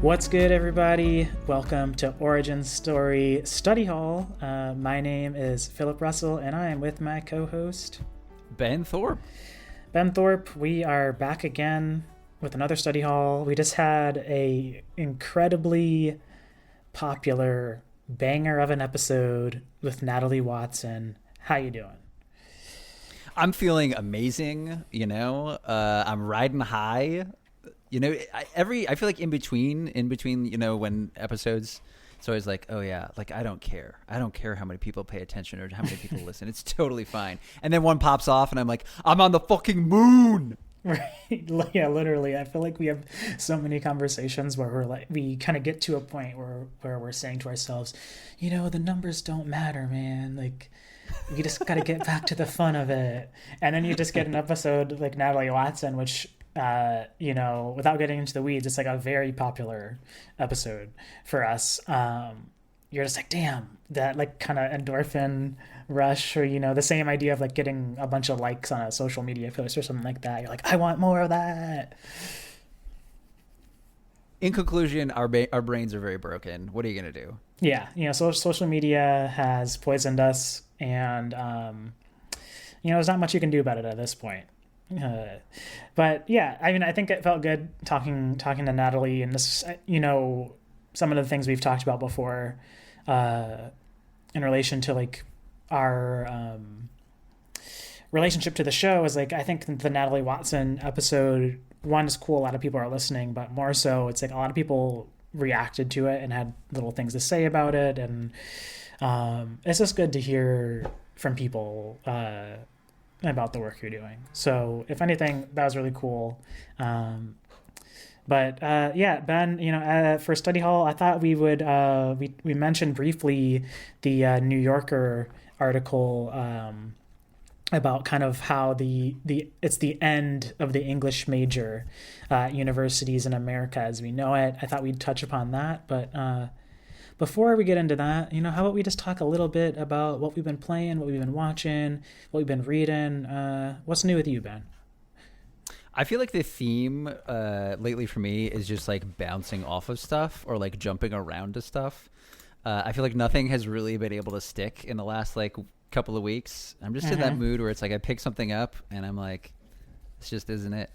What's good, everybody? Welcome to Origin Story Study Hall. My name is Phillip Russell, and I am with my co-host Ben Thorp. Ben Thorp. We are back again with another study hall. We just had a incredibly popular banger of an episode with Natalie Watson. How you doing? I'm feeling amazing. I'm riding high. I feel like in between, when episodes, it's always like, oh yeah, like I don't care how many people pay attention or how many people listen. It's totally fine. And then one pops off, and I'm like, I'm on the fucking moon. Right. Yeah, literally. I feel like we have so many conversations where we kind of get to a point where we're saying to ourselves, the numbers don't matter, man. Like, you just got to get back to the fun of it. And then you just get an episode like Natalie Watson, which, without getting into the weeds, it's like a very popular episode for us. You're just like, damn, that like kind of endorphin rush, or the same idea of like getting a bunch of likes on a social media post or something like that. You're like, I want more of that. In conclusion, our brains are very broken. What are you gonna do? Yeah, so social media has poisoned us, and there's not much you can do about it at this point. But yeah, I mean, I think it felt good talking to Natalie, and this, some of the things we've talked about before, in relation to like our relationship to the show is like, I think the Natalie Watson episode one is cool. A lot of people are listening, but more so, it's like a lot of people reacted to it and had little things to say about it, and it's just good to hear from people about the work you're doing. So if anything, that was really cool. But Ben, for study hall, I thought we would we mentioned briefly the New Yorker article about kind of how it's the end of the English major universities in America as we know it. I thought we'd touch upon that, but before we get into that, how about we just talk a little bit about what we've been playing, what we've been watching, what we've been reading. What's new with you, Ben? I feel like the theme lately for me is just like bouncing off of stuff or like jumping around to stuff. I feel like nothing has really been able to stick in the last like couple of weeks. I'm just in that mood where it's like I pick something up and I'm like, this just isn't it.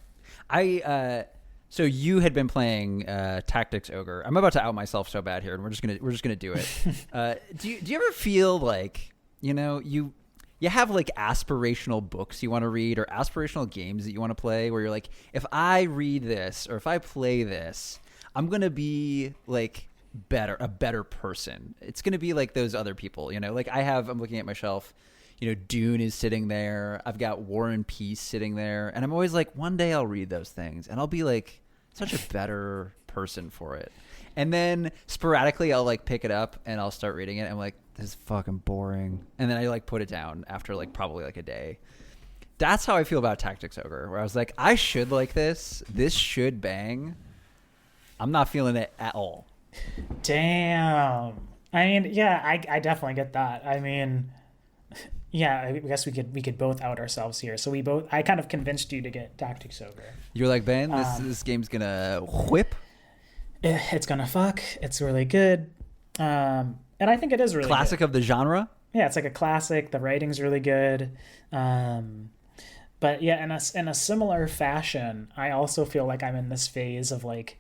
So you had been playing Tactics Ogre. I'm about to out myself so bad here, and we're just gonna do it. Do you ever feel like you have like aspirational books you want to read or aspirational games that you want to play, where you're like, if I read this or if I play this, I'm gonna be like a better person. It's gonna be like those other people. Like I'm looking at my shelf. Dune is sitting there. I've got War and Peace sitting there. And I'm always like, one day I'll read those things and I'll be like such a better person for it. And then sporadically I'll like pick it up and I'll start reading it. And I'm like, this is fucking boring. And then I like put it down after like probably like a day. That's how I feel about Tactics Ogre, where I was like, I should like this. This should bang. I'm not feeling it at all. Damn. I mean, yeah, I definitely get that. I mean, yeah, I guess we could both out ourselves here. So I kind of convinced you to get Tactics Ogre. You're like, Ben, this game's gonna whip. It's gonna fuck. It's really good. And I think it is really classic good. Of the genre. Yeah, it's like a classic. The writing's really good. But yeah, in a similar fashion, I also feel like I'm in this phase of like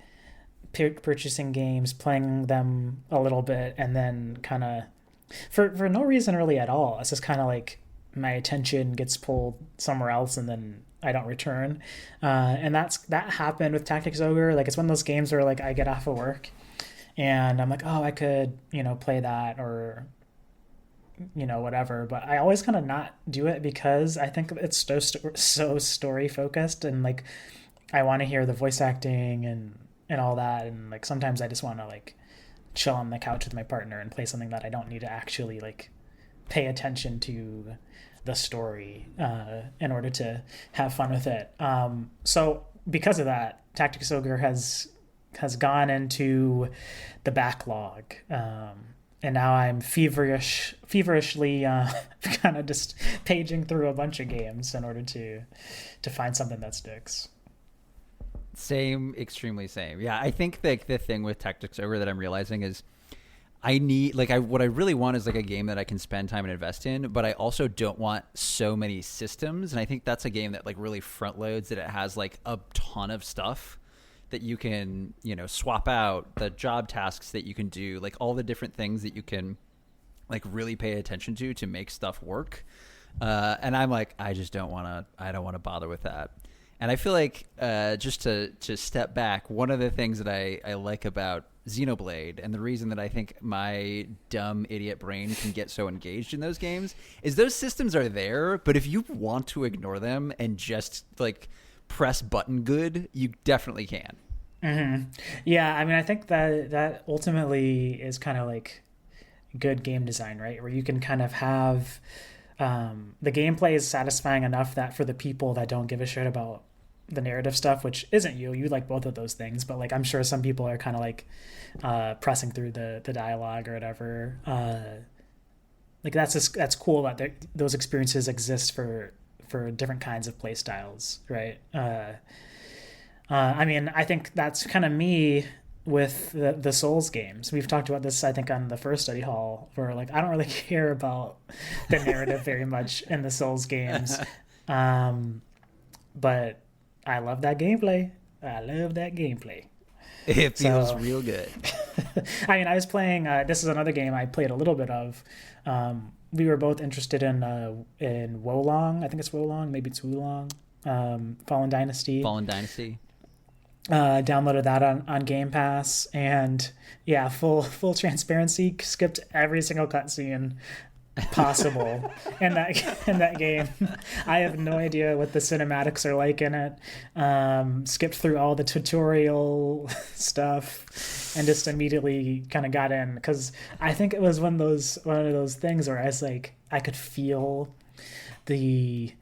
purchasing games, playing them a little bit, and then kind of for no reason really at all. It's just kind of like my attention gets pulled somewhere else, and then I don't return. And that happened with Tactics Ogre. Like, it's one of those games where like I get off of work and I'm like, oh, I could play that or whatever. But I always kind of not do it because I think it's so story focused, and like I want to hear the voice acting and all that, and like sometimes I just want to like chill on the couch with my partner and play something that I don't need to actually like pay attention to the story in order to have fun with it. So because of that, Tactics Ogre has gone into the backlog, and now I'm feverishly kind of just paging through a bunch of games in order to find something that sticks. Same, extremely same. Yeah, I think like the thing with Tactics Ogre that I'm realizing is I need like I what I really want is like a game that I can spend time and invest in, but I also don't want so many systems. And I think that's a game that like really front loads that it has like a ton of stuff that you can, swap out, the job tasks that you can do, like all the different things that you can like really pay attention to make stuff work. And I'm like, I don't want to bother with that. And I feel like just to step back, one of the things that I like about Xenoblade, and the reason that I think my dumb idiot brain can get so engaged in those games, is those systems are there, but if you want to ignore them and just like press button good, you definitely can. Mm-hmm. Yeah, I mean, I think that ultimately is kind of like good game design, right? Where you can kind of have the gameplay is satisfying enough that for the people that don't give a shit about the narrative stuff, which isn't you like both of those things, but like I'm sure some people are kind of like pressing through the dialogue or whatever. Like that's cool that those experiences exist for different kinds of play styles, right? I mean, I think that's kind of me with the Souls games. We've talked about this, I think, on the first study hall, where like I don't really care about the narrative very much in the Souls games, but I love that gameplay. It feels real good. I mean, I was playing. This is another game I played a little bit of. We were both interested in Wolong. I think it's Wolong. Maybe it's Wulong. Fallen Dynasty. Downloaded that on Game Pass, and yeah, full transparency, skipped every single cutscene possible in that game. I have no idea what the cinematics are like in it. Skipped through all the tutorial stuff and just immediately kind of got in, because I think it was one of those things where I was like, I could feel it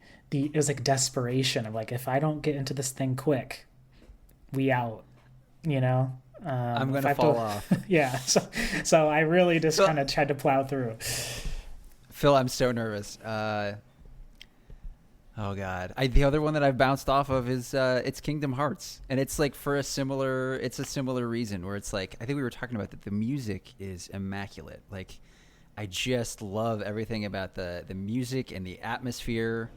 was like desperation of like, if I don't get into this thing quick, we out, I'm gonna fall off. Yeah, so I really just kind of tried to plow through. Phil, I'm so nervous. Oh God, the other one that I've bounced off of is it's Kingdom Hearts, and it's like for a similar reason, where it's like I think we were talking about that the music is immaculate. Like I just love everything about the music and the atmosphere.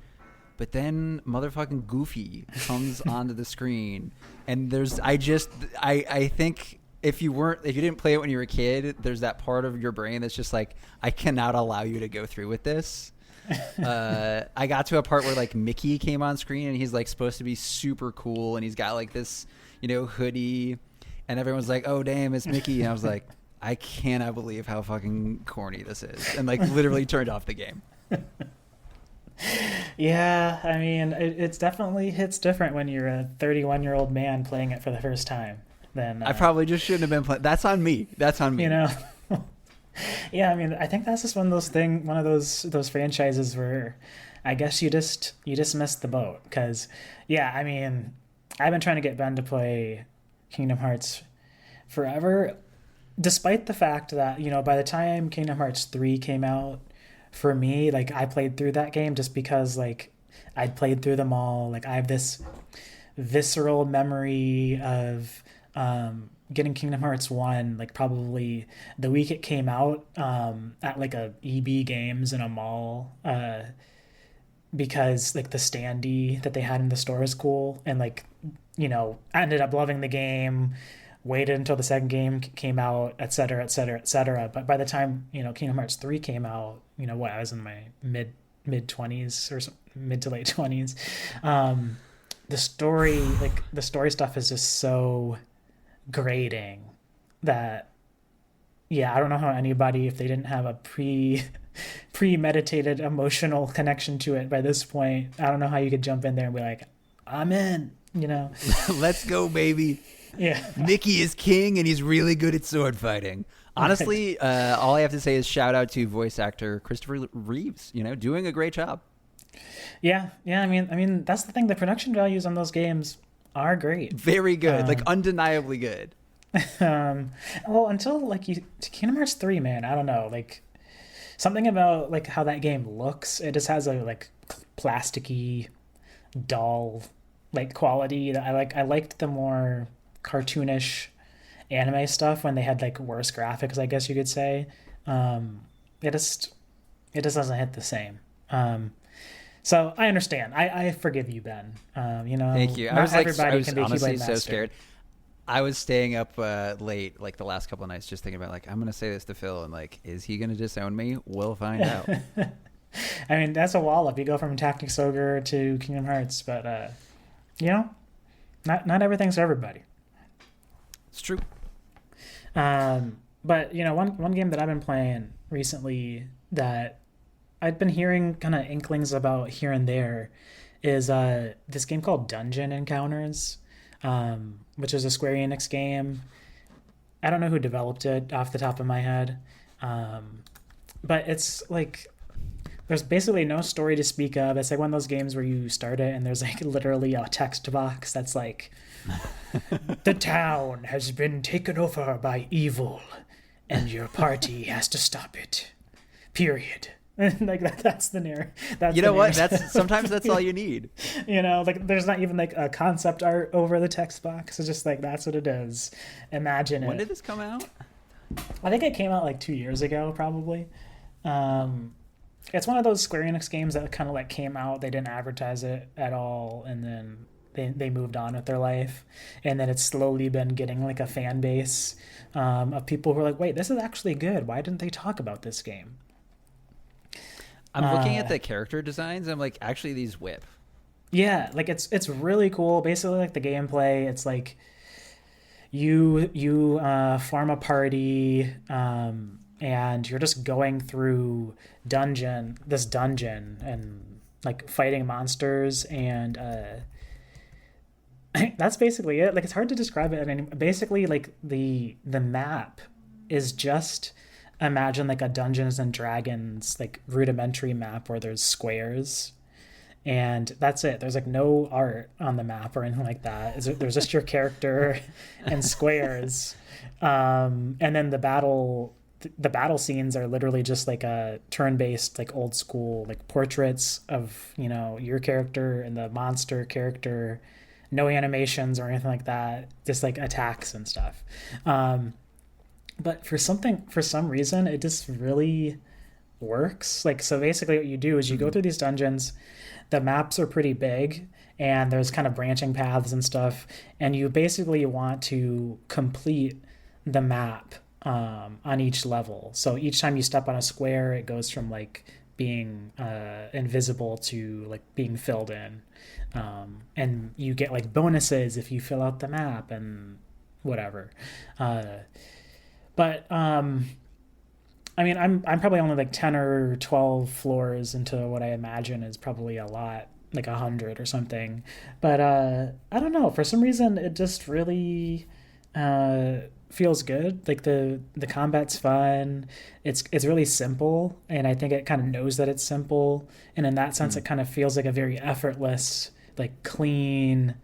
But then motherfucking Goofy comes onto the screen, and I think if you didn't play it when you were a kid, there's that part of your brain that's just like, I cannot allow you to go through with this. I got to a part where like Mickey came on screen, and he's like supposed to be super cool, and he's got like this hoodie, and everyone's like, oh damn, it's Mickey, and I was like, I cannot believe how fucking corny this is, and like literally turned off the game. Yeah, I mean, it's definitely hits different when you're a 31-year-old man playing it for the first time. Then I probably just shouldn't have been playing. That's on me. Yeah, I mean, I think that's just one of those franchises where I guess you just missed the boat. Because yeah, I mean, I've been trying to get Ben to play Kingdom Hearts forever, despite the fact that by the time Kingdom Hearts 3 came out, for me, like I played through that game just because like I'd played through them all. Like I have this visceral memory of getting Kingdom Hearts 1 like probably the week it came out at like a EB Games in a mall, because like the standee that they had in the store is cool, and like I ended up loving the game, waited until the second game came out, et cetera, et cetera, et cetera. But by the time Kingdom Hearts 3 came out, I was in my mid 20s or mid to late 20s. The story stuff is just so grating that I don't know how anybody, if they didn't have a premeditated emotional connection to it by this point, I don't know how you could jump in there and be like, I'm in. Let's go, baby. Yeah. Mickey is king, and he's really good at sword fighting. Honestly, all I have to say is shout out to voice actor Christopher Reeves, doing a great job. Yeah. I mean that's the thing. The production values on those games are great. Very good, like undeniably good. Well, until like Kingdom Hearts 3, man, I don't know, like something about like how that game looks. It just has a like plasticky, dull like quality. That I liked the more cartoonish anime stuff when they had like worse graphics, I guess you could say. Um, it just it just doesn't hit the same. So I understand. I forgive you, Ben. Thank you. Not I everybody was can be honestly Keyblade so Master. scared. I was staying up late, like the last couple of nights, just thinking about like I'm gonna say this to Phil, and like, is he gonna disown me? We'll find out. I mean, that's a wall up. You go from Tactics Ogre to Kingdom Hearts, but you know, not everything's for everybody. It's true. But one game that I've been playing recently that I've been hearing kind of inklings about here and there is this game called Dungeon Encounters, which is a Square Enix game. I don't know who developed it off the top of my head, but it's like there's basically no story to speak of. It's like one of those games where you start it and there's like literally a text box that's like, the town has been taken over by evil, and your party has to stop it. Period. Like that's the narrative. You know what? That's sometimes that's all you need. Like there's not even like a concept art over the text box. It's just like that's what it is. Imagine it. When did this come out? I think it came out like 2 years ago, probably. It's one of those Square Enix games that kind of like came out. They didn't advertise it at all, and then they moved on with their life, and then it's slowly been getting like a fan base of people who are like, wait, this is actually good. Why didn't they talk about this game? I'm looking at the character designs. I'm like, actually, these whip. Yeah, like it's really cool. Basically, like the gameplay, it's like you form a party, and you're just going through this dungeon and like fighting monsters, and that's basically it. Like it's hard to describe it. And basically, like the map is just imagine like a Dungeons and Dragons like rudimentary map where there's squares, and that's it. There's like no art on the map or anything like that. There's just your character and squares, and then the battle scenes are literally just like a turn-based like old school like portraits of your character and the monster character, no animations or anything like that, just like attacks and stuff. But for some reason it just really works. Like, so basically what you do is you go through these dungeons, the maps are pretty big, and there's kind of branching paths and stuff, and you basically want to complete the map on each level. So each time you step on a square, it goes from like being invisible to like being filled in, and you get like bonuses if you fill out the map and whatever. But I mean, I'm probably only like 10 or 12 floors into what I imagine is probably a lot, like 100 or something. But I don't know. For some reason, it just really feels good. Like the combat's fun. It's really simple, and I think it kind of knows that it's simple. And in that sense, it kind of feels like a very effortless, like clean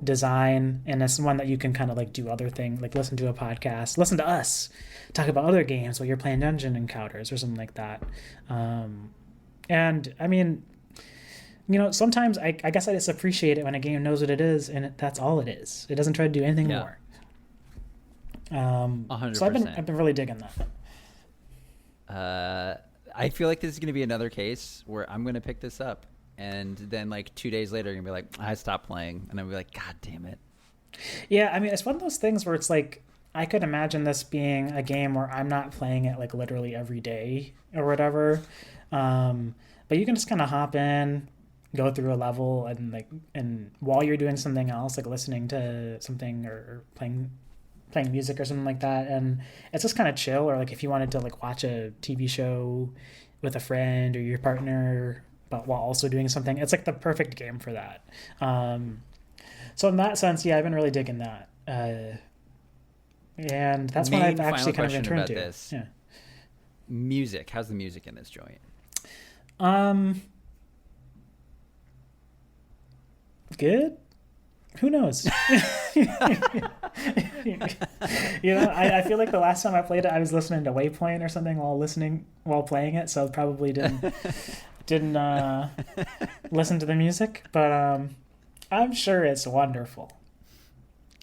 design, and it's one that you can kind of like do other things, like listen to a podcast, listen to us talk about other games while you're playing Dungeon Encounters or something like that. And I mean, sometimes I guess I just appreciate it when a game knows what it is, and that's all it is. It doesn't try to do anything more. 100%. So I've been really digging that. I feel like this is going to be another case where I'm going to pick this up, and then like 2 days later, you're going to be like, I stopped playing. And I'll be like, God damn it. Yeah, I mean, it's one of those things where it's like, I could imagine this being a game where I'm not playing it like literally every day or whatever. But you can just kind of hop in, go through a level, and while you're doing something else, like listening to something or playing music or something like that. And it's just kind of chill. Or like if you wanted to like watch a TV show with a friend or your partner, but while also doing something, it's like the perfect game for that. So in that sense, yeah, I've been really digging that. And that's what I've actually kind of returned to. This. Yeah. Music. How's the music in this joint? Good. Who knows? I feel like the last time I played it, I was listening to Waypoint or something while playing it, so probably didn't listen to the music. But I'm sure it's wonderful.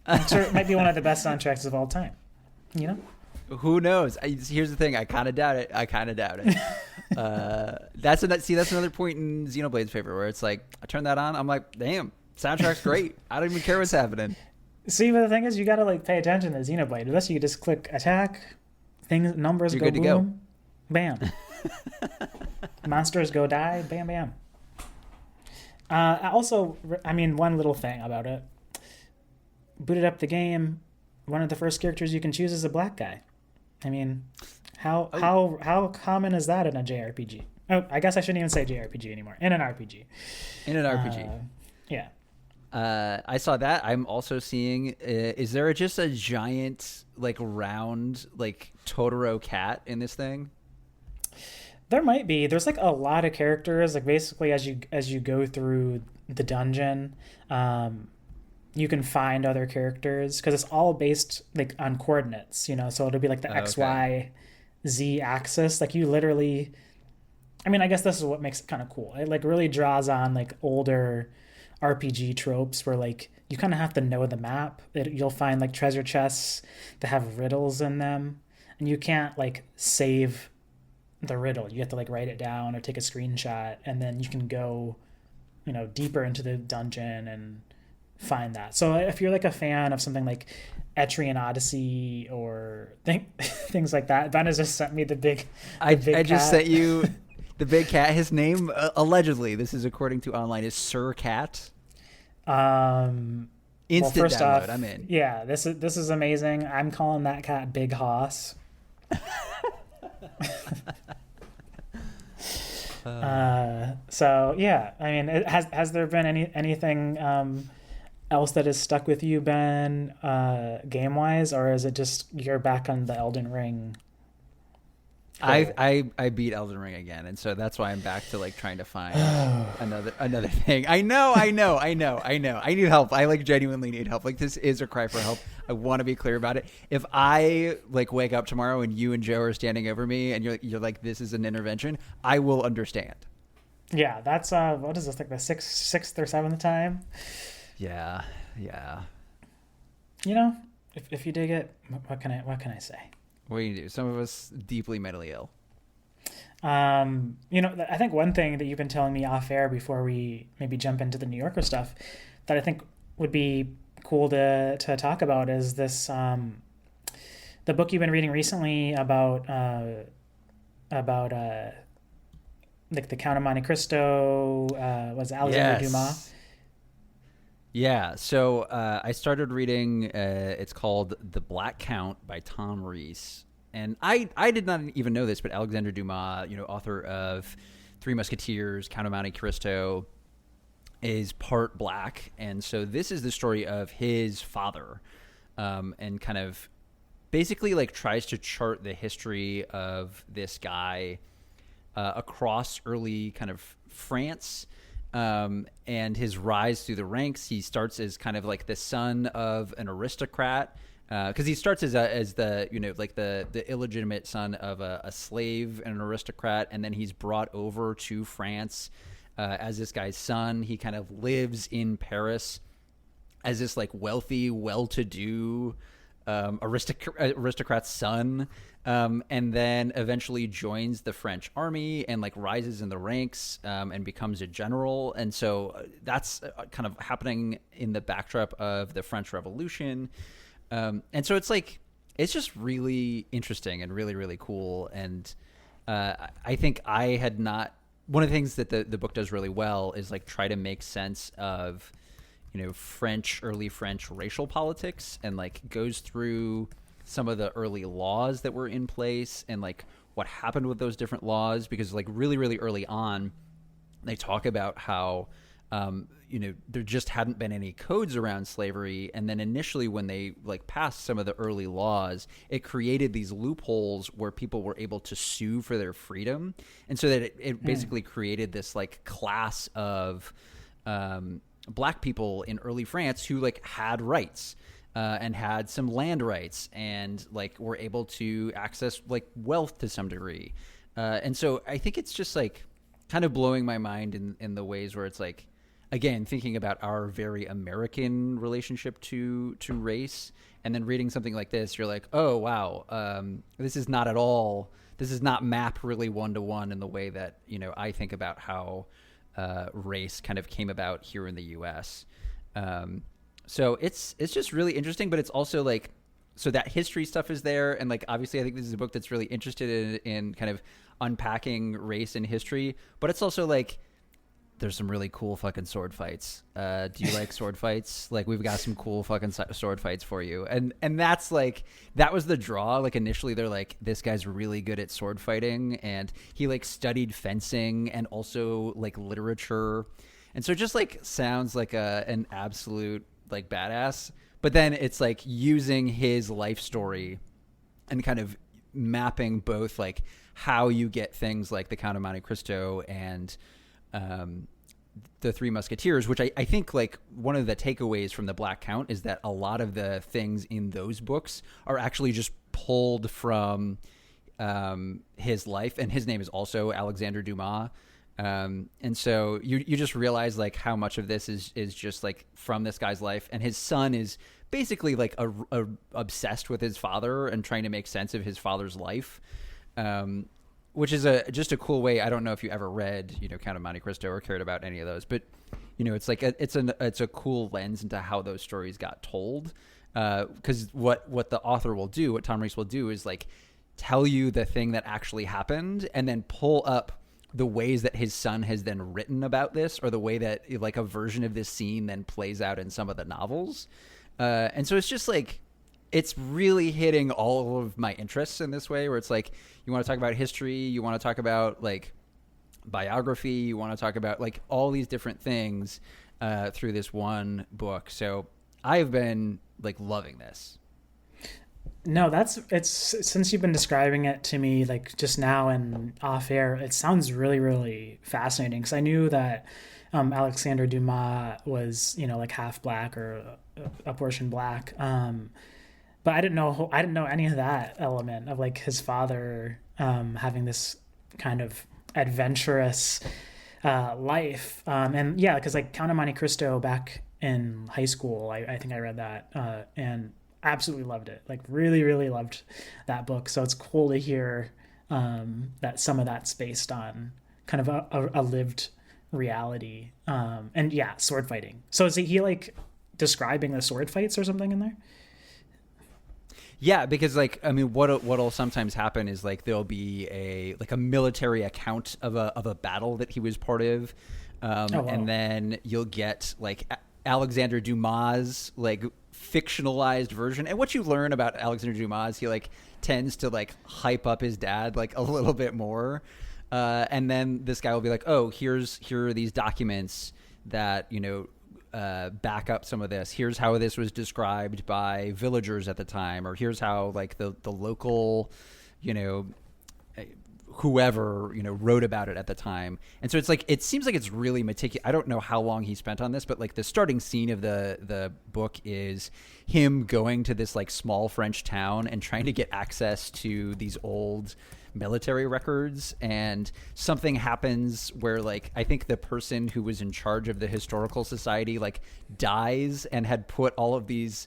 I'm sure it might be one of the best soundtracks of all time. You know? Who knows? Here's the thing. I kind of doubt it. That's another point in Xenoblade's favor, where it's like, I turn that on, I'm like, damn, soundtrack's great. I don't even care what's happening. See, but the thing is, you got to like pay attention to Xenoblade. Unless you just click attack, things, numbers You're go good to boom, go. bam. Monsters go die, bam, bam. Also, I mean, one little thing about it. Booted up the game, one of the first characters you can choose is a black guy. I mean, how common is that in a JRPG? Oh, I guess I shouldn't even say JRPG anymore. In an RPG. In an RPG. Yeah. I saw that. I'm also seeing, is there just a giant, like, round, like, Totoro cat in this thing? There might be. There's like a lot of characters. Like basically, as you go through the dungeon, you can find other characters because it's all based like on coordinates. You know, so it'll be like the X, Y, Z axis. Like you literally. I mean, I guess this is what makes it kind of cool. It like really draws on like older RPG tropes where like you kind of have to know the map. You'll find like treasure chests that have riddles in them, and you can't like save the riddle. You have to like write it down or take a screenshot, and then you can go, you know, deeper into the dungeon and find that. So if you're like a fan of something like Etrian Odyssey or things like that, Ben has just sent me the big I just sent you the big cat. His name allegedly, this is according to online, is Sir Cat. Instant first download. off, I'm in. Yeah, this is amazing. I'm calling that cat Big Hoss. So yeah, I mean, has there been anything else that has stuck with you, Ben, game wise, or is it just you're back on the Elden Ring? I beat Elden Ring again, and so that's why I'm back to like trying to find another thing. I know. I need help. I like genuinely need help. Like this is a cry for help. I want to be clear about it. If I like wake up tomorrow and you and Joe are standing over me and you're like, this is an intervention, I will understand. Yeah, that's what is this, like the sixth or seventh time? Yeah. You know, if you dig it, what can I say? What do you do? Some of us deeply mentally ill. You know, I think one thing that you've been telling me off air before we maybe jump into the New Yorker stuff that I think would be cool to talk about is this the book you've been reading recently about like the Count of Monte Cristo, was Alexander Dumas. Yeah, so I started reading, it's called The Black Count by Tom Reiss. And I did not even know this, but Alexander Dumas, you know, author of Three Musketeers, Count of Monte Cristo, is part black. And so this is the story of his father, and kind of basically like tries to chart the history of this guy across early kind of France. And his rise through the ranks. He starts as kind of like the son of an aristocrat, because he starts as the, you know, like the illegitimate son of a slave and an aristocrat, and then he's brought over to France as this guy's son. He kind of lives in Paris as this like wealthy, well-to-do aristocrat's son, and then eventually joins the French army and like rises in the ranks, and becomes a general. And so that's kind of happening in the backdrop of the French Revolution. And so it's just really interesting and really, really cool. And I think I had not, one of the things that the book does really well is like try to make sense of, you know, early French racial politics, and like goes through some of the early laws that were in place and like what happened with those different laws, because like really, really early on, they talk about how, you know, there just hadn't been any codes around slavery. And then initially when they like passed some of the early laws, it created these loopholes where people were able to sue for their freedom. And so that it basically created this like class of, black people in early France who like had rights, and had some land rights, and like were able to access like wealth to some degree. And so I think it's just like kind of blowing my mind in the ways where it's like, again, thinking about our very American relationship to race, and then reading something like this, you're like, oh wow, this is not at all. This is not map really one to one in the way that I think about how race kind of came about here in the U.S. So it's just really interesting, but it's also like, so that history stuff is there, and like obviously I think this is a book that's really interested in kind of unpacking race and history, but it's also like there's some really cool fucking sword fights. Do you like sword fights? Like, we've got some cool fucking sword fights for you. And that's like, that was the draw. Like, initially they're like, this guy's really good at sword fighting, and he like studied fencing and also like literature. And so it just like sounds like an absolute like badass. But then it's like using his life story and kind of mapping both like how you get things like the Count of Monte Cristo and the Three Musketeers, which I think like one of the takeaways from the Black Count is that a lot of the things in those books are actually just pulled from his life, and his name is also Alexander Dumas. And so you just realize like how much of this is just like from this guy's life, and his son is basically like obsessed with his father and trying to make sense of his father's life. Which is just a cool way. I don't know if you ever read, Count of Monte Cristo or cared about any of those, but it's like it's a cool lens into how those stories got told. Because what the author will do, what Tom Reiss will do, is like tell you the thing that actually happened, and then pull up the ways that his son has then written about this, or the way that like a version of this scene then plays out in some of the novels. And so it's just like, it's really hitting all of my interests in this way, where it's like, you want to talk about history, you want to talk about like biography, you want to talk about like all these different things through this one book. So I've been like loving this. No, it's since you've been describing it to me like just now and off air, it sounds really, really fascinating, because I knew that Alexander Dumas was, like half black or a portion black. But I didn't know any of that element of like his father having this kind of adventurous life. And yeah, because like Count of Monte Cristo back in high school, I think I read that and absolutely loved it. Like really, really loved that book. So it's cool to hear that some of that's based on kind of a lived reality. And yeah, sword fighting. So is he like describing the sword fights or something in there? Yeah, because like, I mean, what'll sometimes happen is like there'll be a military account of a battle that he was part of, Oh, wow. and then you'll get like Alexander Dumas' like fictionalized version. And what you learn about Alexander Dumas, he like tends to like hype up his dad like a little bit more, and then this guy will be like, oh, here are these documents that back up some of this. Here's how this was described by villagers at the time, or here's how like the local, whoever wrote about it at the time. And so it's like, it seems like it's really meticulous. I don't know how long he spent on this, but like the starting scene of the book is him going to this like small French town and trying to get access to these old military records, and something happens where like I think the person who was in charge of the historical society like dies and had put all of these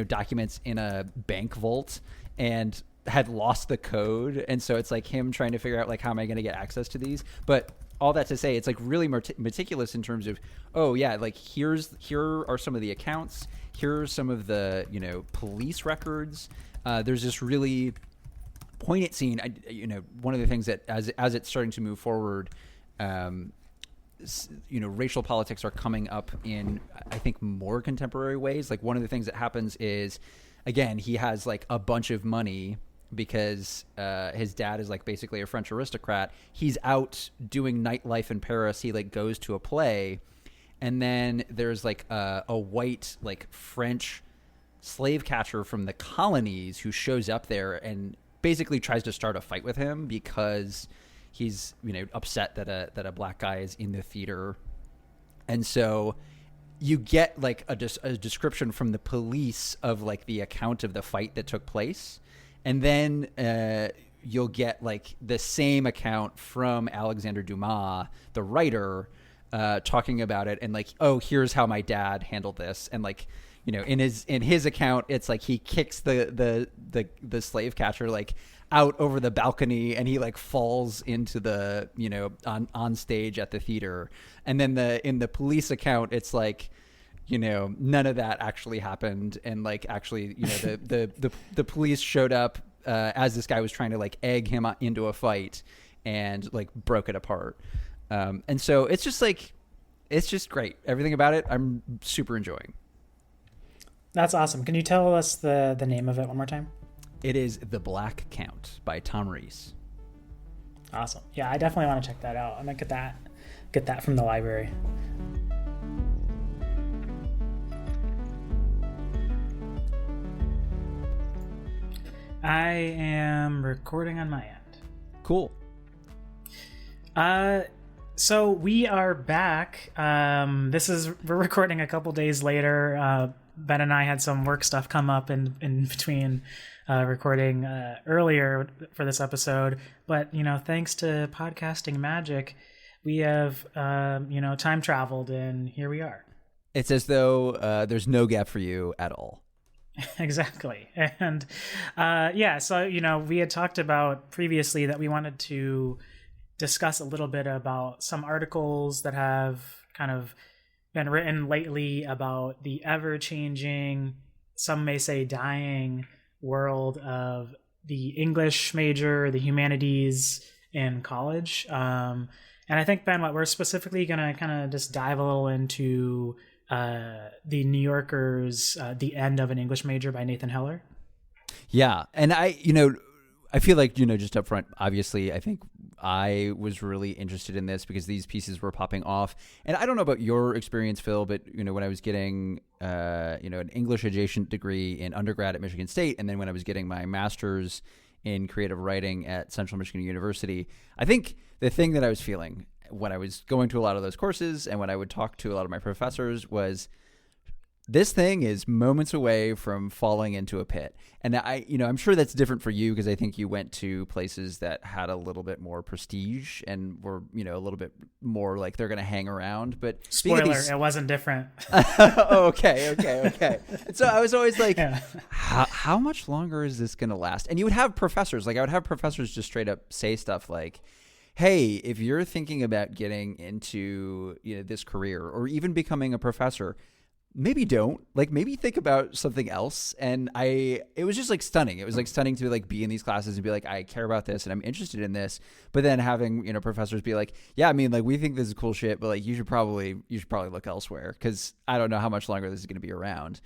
documents in a bank vault and had lost the code. And so it's like him trying to figure out like, how am I going to get access to these? But all that to say, it's like really meticulous in terms of, oh yeah, like here are some of the accounts, here are some of the police records. There's this really poignant scene. One of the things that as it's starting to move forward, racial politics are coming up in, I think, more contemporary ways. Like one of the things that happens is, again, he has like a bunch of money because his dad is like basically a French aristocrat. He's out doing nightlife in Paris. He like goes to a play, and then there's like a white like French slave catcher from the colonies who shows up there and basically tries to start a fight with him because he's upset that a black guy is in the theater. And so you get like a description from the police of like the account of the fight that took place, and then you'll get like the same account from Alexander Dumas, the writer, talking about it and like, oh, here's how my dad handled this, and like, you know, in his account, it's like he kicks the slave catcher like out over the balcony, and he like falls into the, you know, on stage at the theater. And then in the police account, it's like, you know, none of that actually happened, and like actually, you know, the police showed up as this guy was trying to like egg him into a fight and like broke it apart. And so it's just like, it's just great. Everything about it, I'm super enjoying. That's awesome. Can you tell us the name of it one more time? It is The Black Count by Tom Reiss. Awesome. Yeah, I definitely want to check that out. I'm gonna get that from the library. I am recording on my end. Cool. So we are back. We're recording a couple days later. Ben and I had some work stuff come up in between recording earlier for this episode. But, you know, thanks to podcasting magic, we have, time traveled, and here we are. It's as though there's no gap for you at all. Exactly. And so, you know, we had talked about previously that we wanted to discuss a little bit about some articles that have kind of been written lately about the ever-changing, some may say dying, world of the English major, the humanities in college. And I think, Ben, what we're specifically going to kind of just dive a little into the New Yorker's The End of an English Major by Nathan Heller. Yeah. And I feel like, you know, just up front, obviously, I think I was really interested in this because these pieces were popping off. And I don't know about your experience, Phil, but, you know, when I was getting, an English adjacent degree in undergrad at Michigan State, and then when I was getting my master's in creative writing at Central Michigan University, I think the thing that I was feeling when I was going to a lot of those courses and when I would talk to a lot of my professors was, this thing is moments away from falling into a pit. And I'm sure that's different for you because I think you went to places that had a little bit more prestige and were, you know, a little bit more like they're going to hang around. But spoiler, it wasn't different. Okay. And so I was always like, how much longer is this going to last? And you would have professors, like I would have professors just straight up say stuff like, hey, if you're thinking about getting into, you know, this career or even becoming a professor, maybe don't, like, maybe think about something else. And it was just like stunning. It was like stunning to like be in these classes and be like, I care about this and I'm interested in this. But then having, you know, professors be like, yeah, I mean, like, we think this is cool shit, but like, you should probably look elsewhere because I don't know how much longer this is going to be around.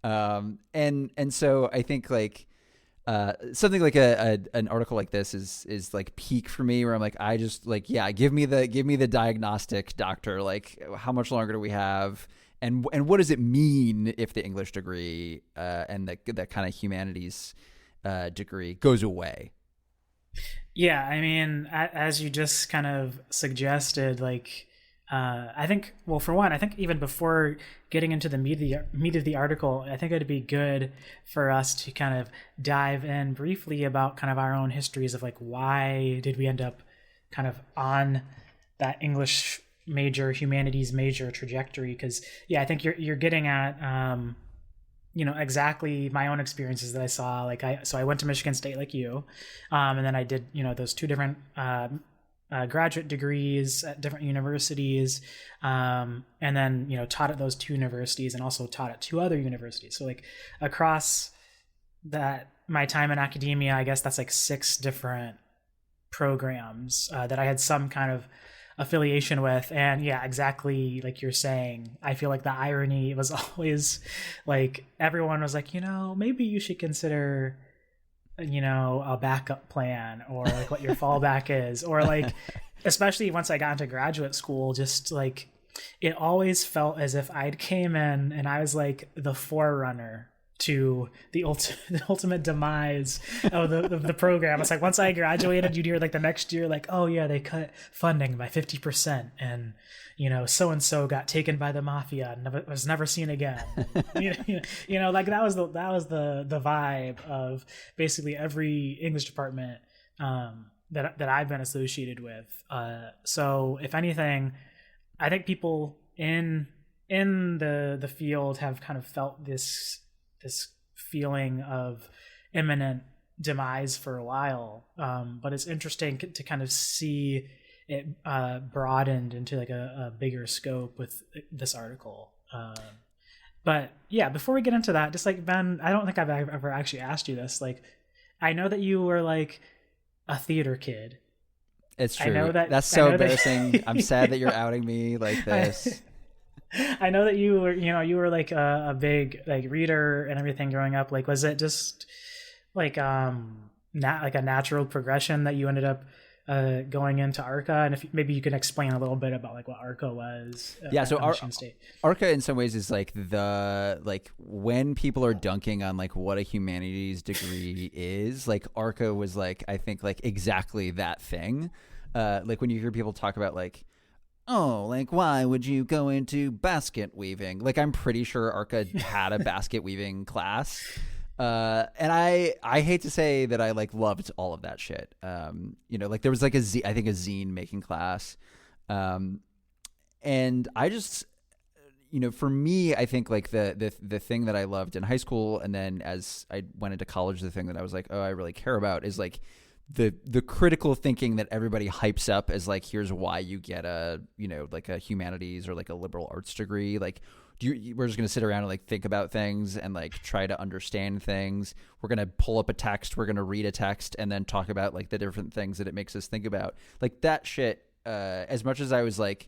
And so I think like, something like an article like this is like peak for me where I'm like, I just like, yeah, give me the diagnostic doctor. Like, how much longer do we have? And what does it mean if the English degree and the kind of humanities degree goes away? Yeah, I mean, as you just kind of suggested, like, I think, well, for one, I think even before getting into the meat of the article, I think it'd be good for us to kind of dive in briefly about kind of our own histories of like, why did we end up kind of on that English major, humanities major trajectory? Because yeah, I think you're getting at exactly my own experiences that I saw. Like I went to Michigan State like you, and then I did those two different graduate degrees at different universities, and then taught at those two universities and also taught at two other universities. So like across that my time in academia, I guess that's like 6 different programs that I had some kind of affiliation with. And yeah, exactly like you're saying, I feel like the irony was always like everyone was like, maybe you should consider a backup plan or like what your fallback is, or like especially once I got into graduate school, just like it always felt as if I'd came in and I was like the forerunner to the ultimate demise of the program. It's like once I graduated, you'd hear like the next year, like, oh yeah, they cut funding by 50%, and so and so got taken by the mafia and was never seen again. Like that was the vibe of basically every English department that I've been associated with. So if anything, I think people in the field have kind of felt this feeling of imminent demise for a while, but it's interesting to kind of see it broadened into like a bigger scope with this article. But yeah, before we get into that, just like Ben, I don't think I've ever actually asked you this. Like, I know that you were like a theater kid. It's true. I know that That's so embarrassing. I'm sad that you're outing me like this. I know that you were, you were like a big like reader and everything growing up. Like, was it just like like a natural progression that you ended up going into ARCA? And if maybe you can explain a little bit about like what ARCA was. Yeah, so ARCA in some ways is like when people are dunking on like what a humanities degree is, like ARCA was like, I think like exactly that thing. Like when you hear people talk about like, oh, like why would you go into basket weaving? Like I'm pretty sure ARCA had a basket weaving class. And I hate to say that I like loved all of that shit. Like there was like I think a zine making class. And I just, for me, I think like the thing that I loved in high school, and then as I went into college, the thing that I was like, oh, I really care about is like the critical thinking that everybody hypes up as like, here's why you get a, like a humanities or like a liberal arts degree. Like, we're just going to sit around and like think about things and like try to understand things. We're going to pull up a text. We're going to read a text and then talk about like the different things that it makes us think about. Like that shit, as much as I was like,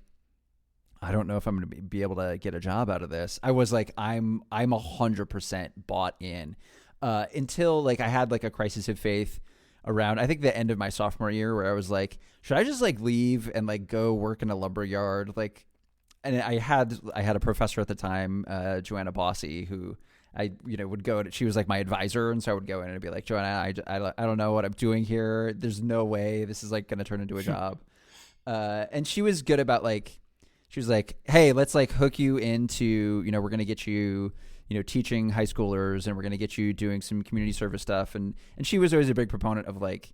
I don't know if I'm going to be able to get a job out of this, I was like, I'm 100% bought in, until like I had like a crisis of faith around, I think, the end of my sophomore year, where I was like, should I just like leave and like go work in a lumber yard? Like, and I had a professor at the time, Joanna Bossy, who I would go to. She was like my advisor, and so I would go in and be like, Joanna, I don't know what I'm doing here. There's no way this is like going to turn into a job. And she was good about like, she was like, hey, let's like hook you into, we're going to get you, teaching high schoolers, and we're going to get you doing some community service stuff. And she was always a big proponent of like,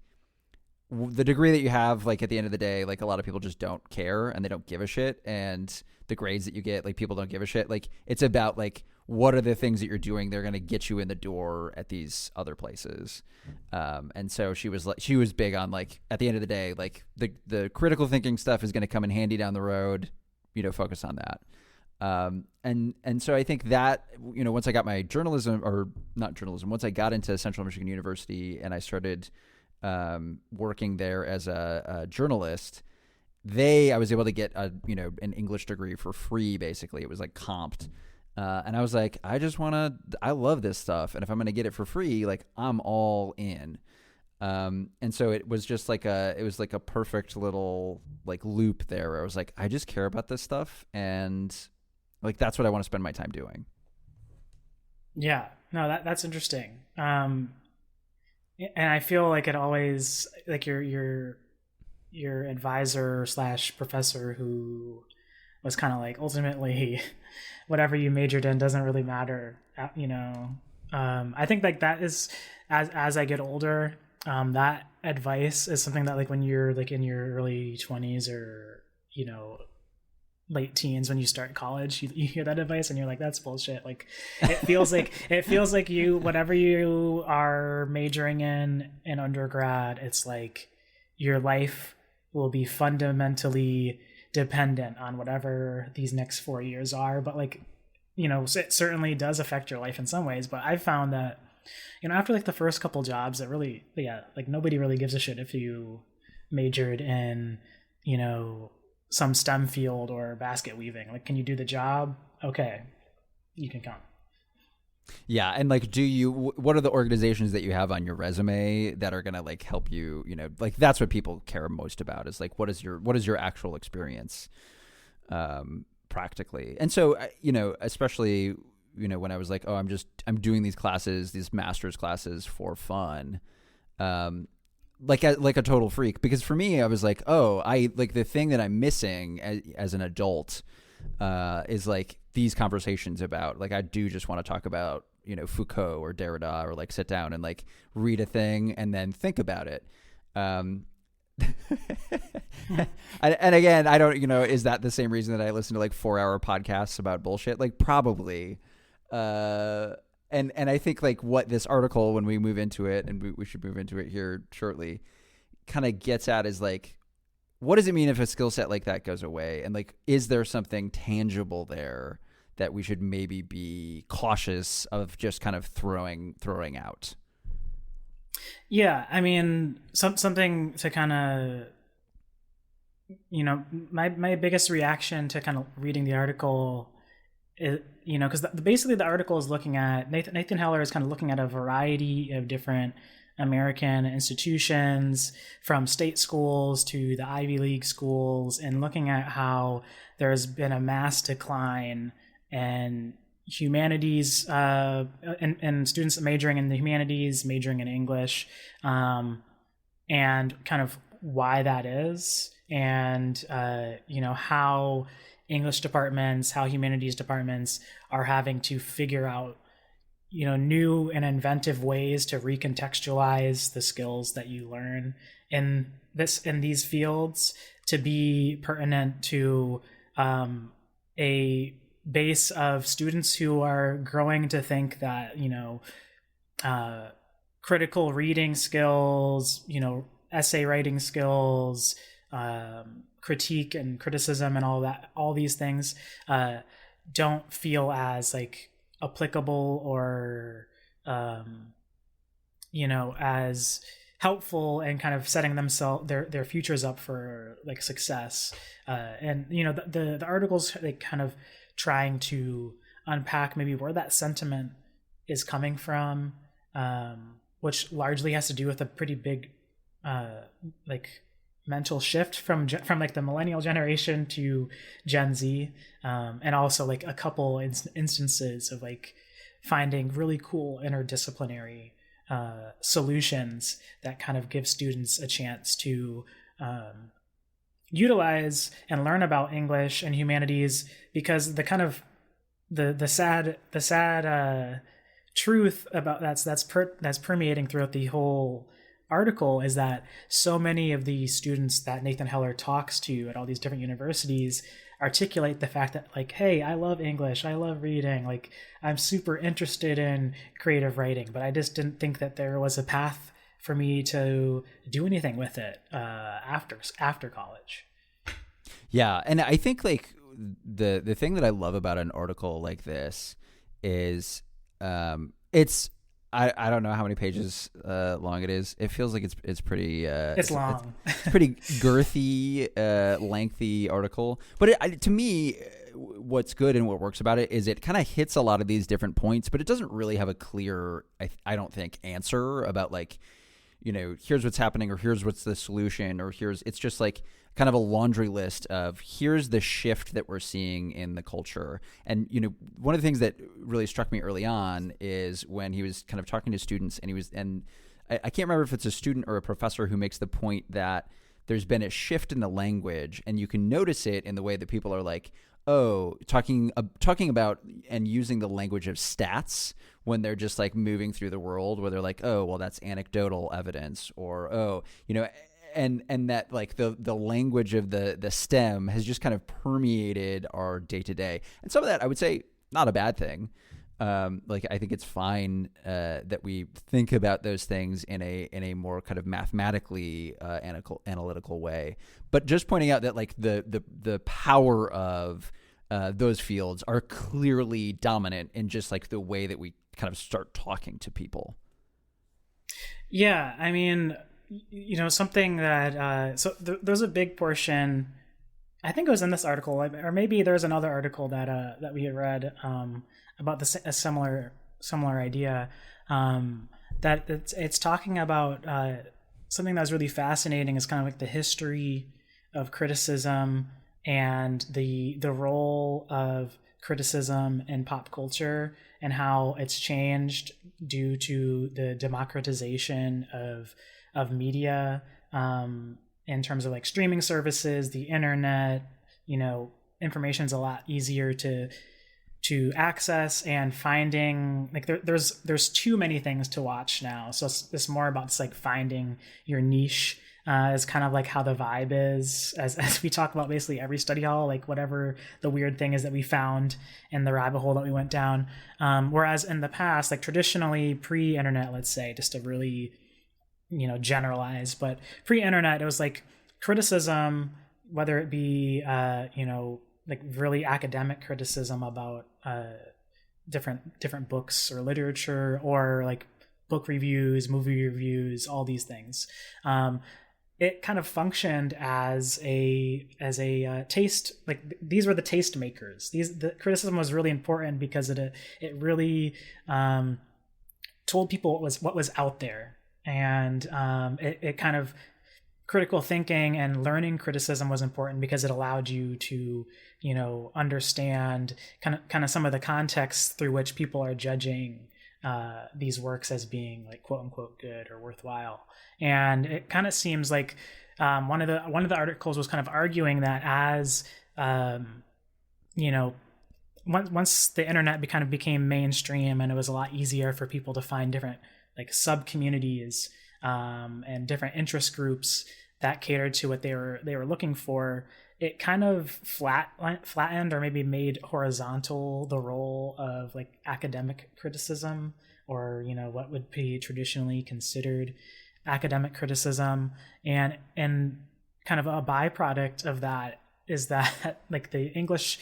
the degree that you have, like at the end of the day, like a lot of people just don't care and they don't give a shit. And the grades that you get, like people don't give a shit. Like it's about like, what are the things that you're doing? They're going to get you in the door at these other places. And so she was big on like, at the end of the day, like the critical thinking stuff is going to come in handy down the road, focus on that. And so I think that, once I got my once I got into Central Michigan University and I started working there as a journalist, I was able to get an English degree for free. Basically, it was like comped, and I was like, I love this stuff, and if I'm going to get it for free, like I'm all in. And so it was just like a perfect little like loop there where I was like, I just care about this stuff, and like that's what I want to spend my time doing. Yeah, no, that's interesting. And I feel like it always, like your advisor / professor, who was kind of like, ultimately whatever you majored in doesn't really matter, I think like that is, as I get older, that advice is something that like when you're like in your early 20s or late teens, when you start college, you hear that advice and you're like, that's bullshit. Like it feels like you, whatever you are majoring in undergrad, it's like your life will be fundamentally dependent on whatever these next 4 years are. But like, it certainly does affect your life in some ways. But I've found that, after like the first couple jobs, that really, like nobody really gives a shit if you majored in, some STEM field or basket weaving. Like, can you do the job? Okay, you can come. Yeah, and like, what are the organizations that you have on your resume that are gonna like help you? Like that's what people care most about, is like, what is your actual experience, practically. And so, especially when I was like, oh, I'm doing these classes, these master's classes for fun. Like a total freak, because for me, I was like, oh, I like the thing that I'm missing as an adult is like these conversations about, like, I do just want to talk about, Foucault or Derrida, or like sit down and like read a thing and then think about it. And again, I don't, is that the same reason that I listen to like 4-hour podcasts about bullshit? Like probably. And I think like what this article, when we move into it, and we should move into it here shortly, kind of gets at is like, what does it mean if a skill set like that goes away? And like, is there something tangible there that we should maybe be cautious of just kind of throwing out? Yeah, I mean, something to kind of, my biggest reaction to kind of reading the article is, because basically the article is looking at, Nathan Heller is kind of looking at a variety of different American institutions, from state schools to the Ivy League schools, and looking at how there's been a mass decline in humanities, and students majoring in the humanities, majoring in English, and kind of why that is, and how English departments, how humanities departments are having to figure out new and inventive ways to recontextualize the skills that you learn in these fields to be pertinent to a base of students who are growing to think that critical reading skills, essay writing skills, critique and criticism and all these things don't feel as like applicable or as helpful and kind of setting themselves their futures up for like success, and the articles like kind of trying to unpack maybe where that sentiment is coming from, which largely has to do with a pretty big like mental shift from like the millennial generation to Gen Z, and also like a couple instances of like finding really cool interdisciplinary solutions that kind of give students a chance to utilize and learn about English and humanities, because the kind of the sad truth about that's permeating throughout the whole article is that so many of the students that Nathan Heller talks to at all these different universities articulate the fact that like, hey, I love English, I love reading, like I'm super interested in creative writing, but I just didn't think that there was a path for me to do anything with it after college. Yeah, and I think like the thing that I love about an article like this is it's I don't know how many pages long it is. It feels like it's pretty. It's long. It's pretty girthy, lengthy article. But to me, what's good and what works about it is it kind of hits a lot of these different points, but it doesn't really have a clear, I don't think, answer about like, here's what's happening, or here's what's the solution, or it's just like kind of a laundry list of here's the shift that we're seeing in the culture. And, one of the things that really struck me early on is when he was kind of talking to students, and I can't remember if it's a student or a professor who makes the point that there's been a shift in the language, and you can notice it in the way that people are like, talking about and using the language of stats when they're just like moving through the world, where they're like, oh, well, that's anecdotal evidence, or, and that like the language of the STEM has just kind of permeated our day to day. And some of that, I would say, not a bad thing. Like I think it's fine that we think about those things in a more kind of mathematically analytical way. But just pointing out that like the power of those fields are clearly dominant in just like the way that we kind of start talking to people. Yeah, I mean, something that there's a big portion, I think it was in this article, or maybe there's another article that we had read about a similar idea, that it's talking about something that was really fascinating is kind of like the history of criticism and the role of criticism in pop culture and how it's changed due to the democratization of media, in terms of like streaming services, the internet. Information's a lot easier to access, and finding like there's too many things to watch now, so it's more about just like finding your niche is kind of like how the vibe is, as we talk about basically every study hall, like whatever the weird thing is that we found in the rabbit hole that we went down. Whereas in the past, like traditionally pre-internet, let's say, just to really, generalize, but pre-internet, it was like criticism, whether it be, like really academic criticism about different books or literature, or like book reviews, movie reviews, all these things. It kind of functioned as a taste, like these were the taste makers. The criticism was really important because it really told people what was out there, and it kind of, critical thinking and learning criticism was important because it allowed you to understand kind of some of the context through which people are judging these works as being like quote unquote good or worthwhile. And it kind of seems like one of the articles was kind of arguing that as once the internet kind of became mainstream, and it was a lot easier for people to find different like sub communities and different interest groups that catered to what they were looking for, it kind of flattened or maybe made horizontal the role of like academic criticism, or what would be traditionally considered academic criticism. And kind of a byproduct of that is that like the English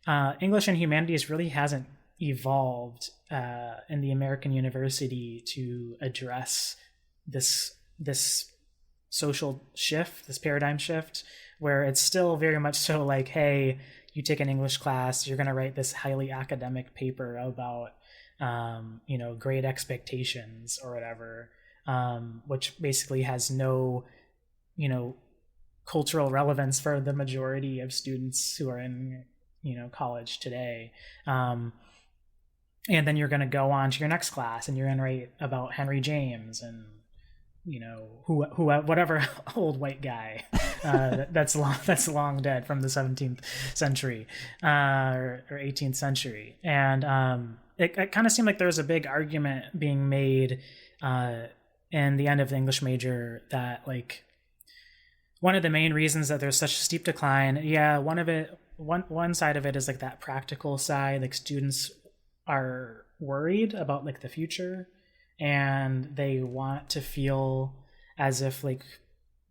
and humanities really hasn't evolved in the American university to address this social shift, this paradigm shift, where it's still very much so like, hey, you take an English class, you're going to write this highly academic paper about, grade expectations or whatever, which basically has no, cultural relevance for the majority of students who are in, college today. And then you're going to go on to your next class and you're going to write about Henry James and, who whatever old white guy that's long dead from the 17th century or 18th century. And it kind of seemed like there was a big argument being made in the end of the English major that like one of the main reasons that there's such a steep decline, one side of it is like that practical side, like students are worried about like the future, and they want to feel as if like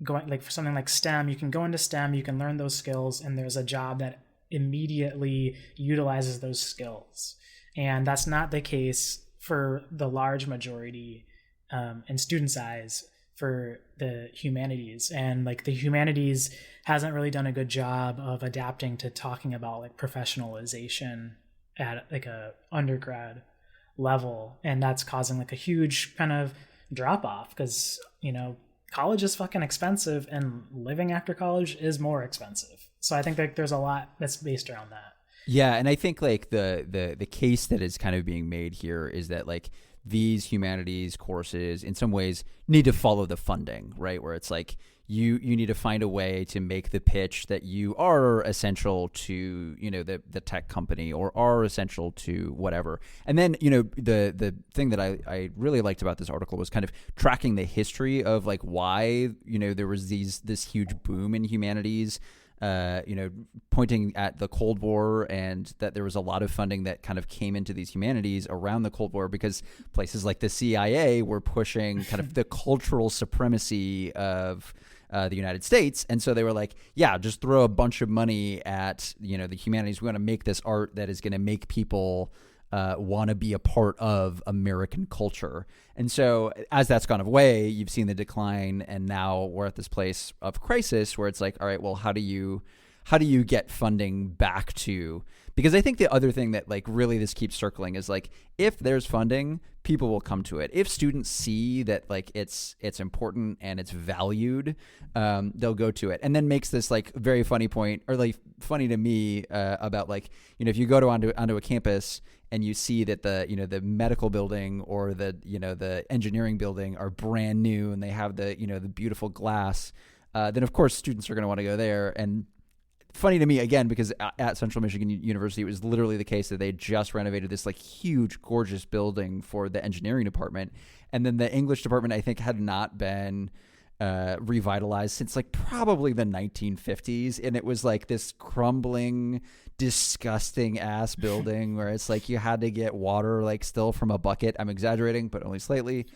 going like for something like STEM, you can go into STEM, you can learn those skills, and there's a job that immediately utilizes those skills. And that's not the case for the large majority in students' eyes for the humanities. And like the humanities hasn't really done a good job of adapting to talking about like professionalization at like a undergrad level, and that's causing like a huge kind of drop off because college is fucking expensive and living after college is more expensive. So I think like there's a lot that's based around that. Yeah, and I think like the case that is kind of being made here is that like these humanities courses in some ways need to follow the funding, right? Where it's like you need to find a way to make the pitch that you are essential to, the tech company, or are essential to whatever. And then, the thing that I really liked about this article was kind of tracking the history of like why, there was this huge boom in humanities, pointing at the Cold War, and that there was a lot of funding that kind of came into these humanities around the Cold War because places like the CIA were pushing kind of the cultural supremacy of the United States. And so they were like, yeah, just throw a bunch of money at, the humanities. We want to make this art that is going to make people want to be a part of American culture. And so as that's gone away, you've seen the decline, and now we're at this place of crisis where it's like, all right, well, how do you get funding back to? Because I think the other thing that like really this keeps circling is like, if there's funding, people will come to it. If students see that like it's important and it's valued, they'll go to it. And then makes this like very funny point, or like funny to me, about like, if you go onto a campus and you see that the medical building or the engineering building are brand new and they have the beautiful glass, then of course students are going to want to go there. And funny to me again, because at Central Michigan University, it was literally the case that they just renovated this like huge, gorgeous building for the engineering department. And then the English department, I think, had not been revitalized since like probably the 1950s, and it was like this crumbling, disgusting ass building where it's like you had to get water like still from a bucket. I'm exaggerating, but only slightly.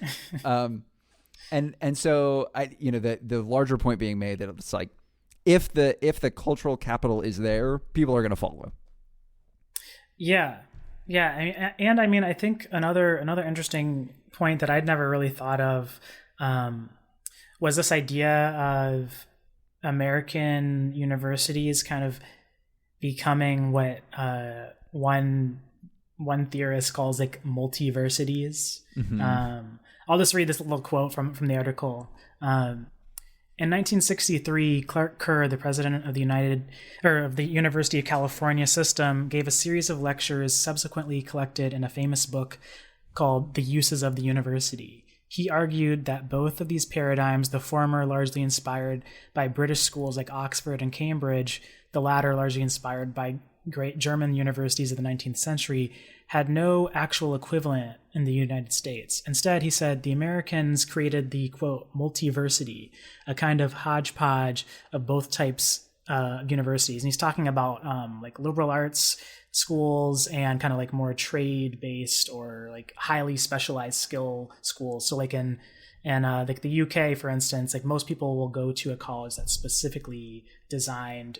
And so the larger point being made that it's like if the cultural capital is there, people are going to follow. Yeah. I mean, I think another interesting point that I'd never really thought of was this idea of American universities kind of becoming what one theorist calls like multiversities. Mm-hmm. I'll just read this little quote from the article. In 1963, Clark Kerr, the president of the University of California system, gave a series of lectures subsequently collected in a famous book called The Uses of the University. He argued that both of these paradigms, the former largely inspired by British schools like Oxford and Cambridge, the latter largely inspired by great German universities of the 19th century, had no actual equivalent in the United States. Instead, he said, the Americans created the, quote, multiversity, a kind of hodgepodge of both types of universities. And he's talking about like liberal arts schools and kind of like more trade-based or like highly specialized skill schools. So like in like the UK, for instance, like most people will go to a college that's specifically designed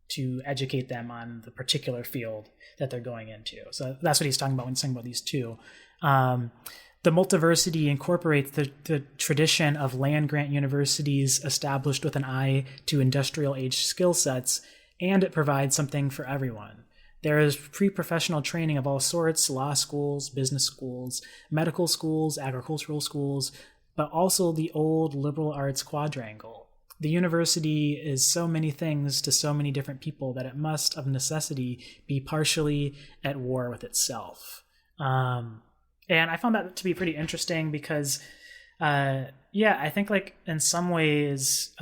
to educate them on the particular field that they're going into. So that's what he's talking about when he's talking about these two. The multiversity incorporates the tradition of land-grant universities established with an eye to industrial-age skill sets, and it provides something for everyone. There is pre-professional training of all sorts, law schools, business schools, medical schools, agricultural schools, but also the old liberal arts quadrangle. The university is so many things to so many different people that it must, of necessity, be partially at war with itself. And I found that to be pretty interesting because, I think like in some ways,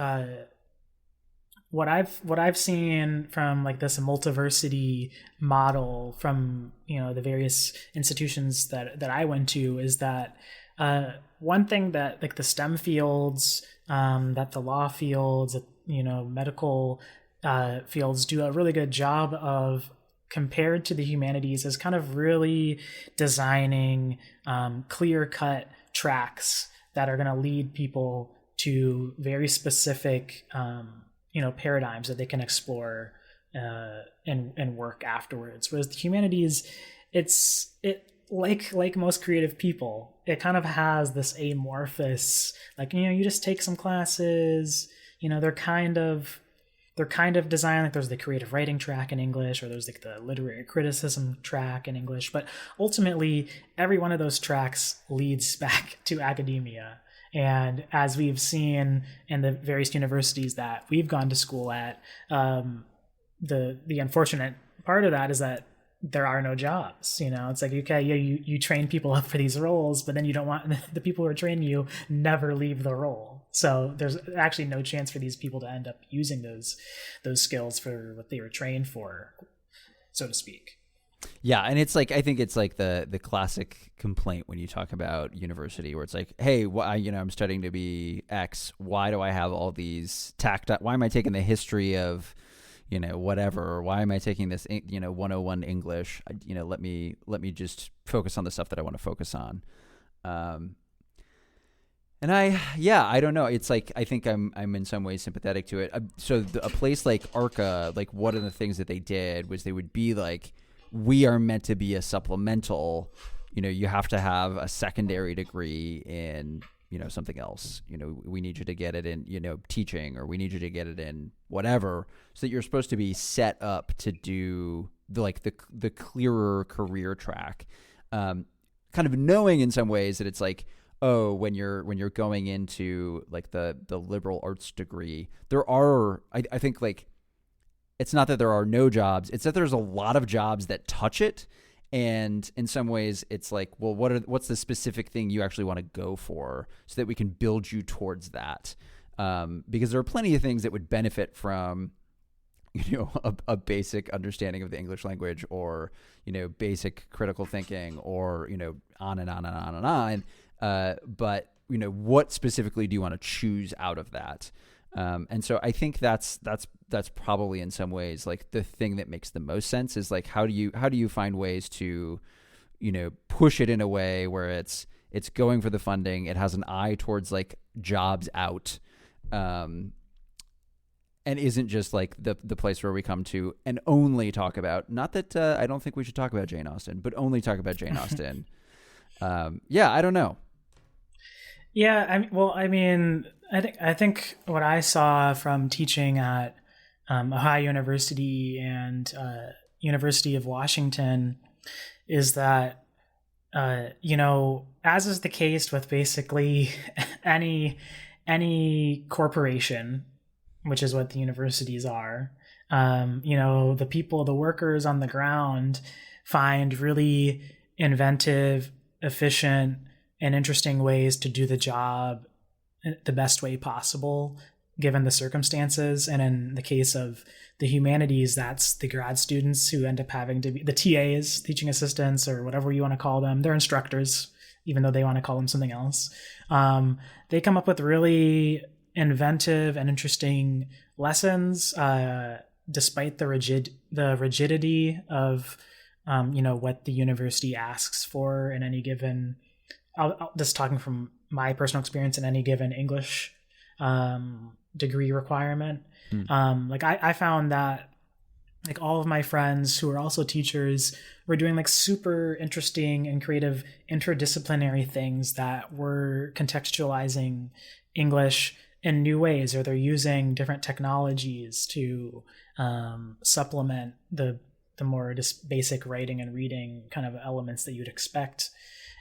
what I've seen from like this multiversity model from the various institutions that I went to is that one thing that like the STEM fields, that the law fields, medical fields do a really good job of, compared to the humanities, is kind of really designing clear-cut tracks that are going to lead people to very specific paradigms that they can explore and work afterwards. Whereas the humanities, like most creative people, it kind of has this amorphous, like, you just take some classes, they're kind of designed, like there's the creative writing track in English, or there's like the literary criticism track in English, but ultimately every one of those tracks leads back to academia. And as we've seen in the various universities that we've gone to school at, the unfortunate part of that is that there are no jobs. It's like, okay, you train people up for these roles, but then you don't want the people who are training you never leave the role. So there's actually no chance for these people to end up using those skills for what they were trained for, so to speak. Yeah, and it's like, I think it's like the classic complaint when you talk about university, where it's like, hey, I'm studying to be X. Why do I have all these why am I taking the history of whatever? Why am I taking this 101 English? Let me just focus on the stuff that I want to focus on. And I don't know. It's like, I think I'm in some ways sympathetic to it. So a place like ARCA, like one of the things that they did was they would be like, we are meant to be a supplemental, you have to have a secondary degree in, something else. We need you to get it in, teaching, or we need you to get it in whatever, so that you're supposed to be set up to do the clearer career track. Kind of knowing in some ways that it's like, oh, when you're going into like the liberal arts degree, there are, I think, like, it's not that there are no jobs, it's that there's a lot of jobs that touch it. And in some ways it's like, well, what's the specific thing you actually want to go for, so that we can build you towards that? Because there are plenty of things that would benefit from, a basic understanding of the English language, or, basic critical thinking, or, on and on and on and on. But, what specifically do you want to choose out of that? And so I think that's probably in some ways like the thing that makes the most sense is like, how do you find ways to, push it in a way where it's going for the funding. It has an eye towards like jobs out, and isn't just like the place where we come to and only talk about, not that I don't think we should talk about Jane Austen, but only talk about Jane Austen. I don't know. Yeah, I think what I saw from teaching at Ohio University and University of Washington is that, as is the case with basically any corporation, which is what the universities are, the workers on the ground find really inventive, efficient, and interesting ways to do the job the best way possible given the circumstances. And in the case of the humanities, that's the grad students who end up having to be the TAs, teaching assistants, or whatever you want to call them. They're instructors, even though they want to call them something else. They come up with really inventive and interesting lessons, despite the rigidity of what the university asks for in any given. Just talking from my personal experience in any given English degree requirement. I found that like all of my friends who are also teachers were doing like super interesting and creative interdisciplinary things that were contextualizing English in new ways, or they're using different technologies to supplement the more just basic writing and reading kind of elements that you'd expect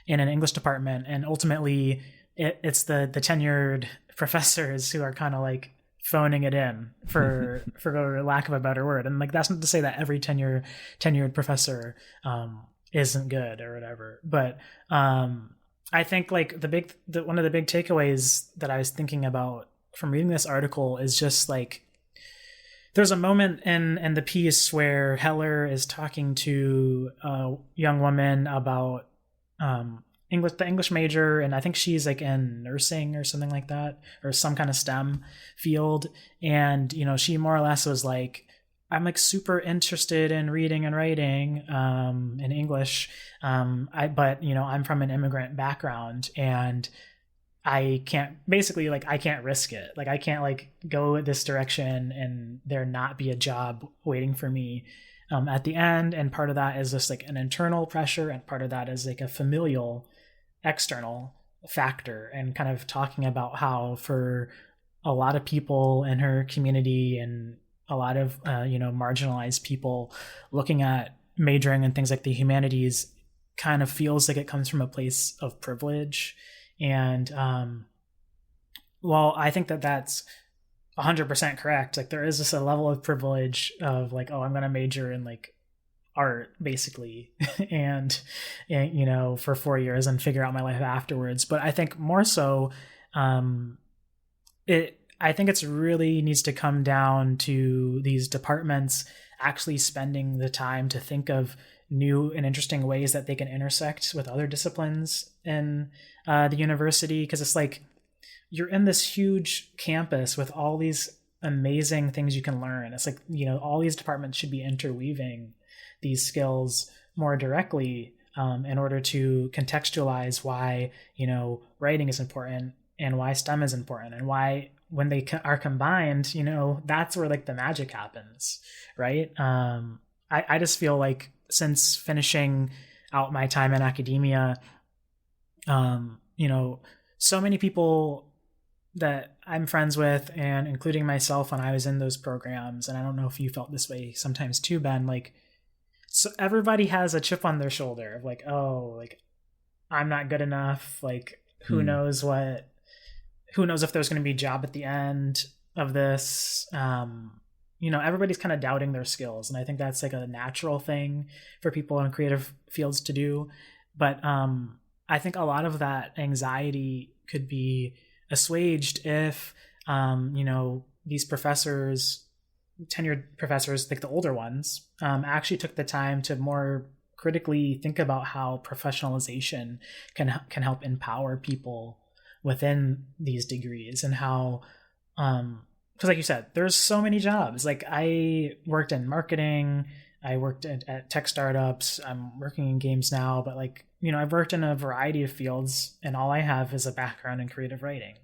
in an English department. And ultimately it's the tenured professors who are kind of like phoning it in for lack of a better word. And like, that's not to say that every tenured professor isn't good or whatever. But I think like one of the big takeaways that I was thinking about from reading this article is just like, there's a moment in the piece where Heller is talking to a young woman about the English major, and I think she's like in nursing or something like that, or some kind of STEM field. And she more or less was like, I'm like super interested in reading and writing in English, but I'm from an immigrant background, and I can't risk it. Like I can't like go this direction and there not be a job waiting for me at the end. And part of that is just like an internal pressure, and part of that is like a familial external factor, and kind of talking about how for a lot of people in her community and a lot of marginalized people, looking at majoring in things like the humanities kind of feels like it comes from a place of privilege. And I think that that's 100% correct. Like there is just a level of privilege of like, oh, I'm going to major in like art basically and for 4 years and figure out my life afterwards. But I think more so I think it's really needs to come down to these departments actually spending the time to think of new and interesting ways that they can intersect with other disciplines in the university. Because it's like you're in this huge campus with all these amazing things you can learn. It's like, all these departments should be interweaving these skills more directly in order to contextualize why, writing is important and why STEM is important, and why when they are combined, that's where like the magic happens. Right. I just feel like since finishing out my time in academia, so many people that I'm friends with, and including myself when I was in those programs, and I don't know if you felt this way sometimes too, Ben, like, so everybody has a chip on their shoulder of like, oh, like I'm not good enough. Like, who knows if there's going to be a job at the end of this. Everybody's kind of doubting their skills. And I think that's like a natural thing for people in creative fields to do. But I think a lot of that anxiety could be assuaged if, these professors, tenured professors, like the older ones, actually took the time to more critically think about how professionalization can help empower people within these degrees, and how because like you said, there's so many jobs. Like I worked in marketing, I worked at tech startups, I'm working in games now, but like, I've worked in a variety of fields, and all I have is a background in creative writing.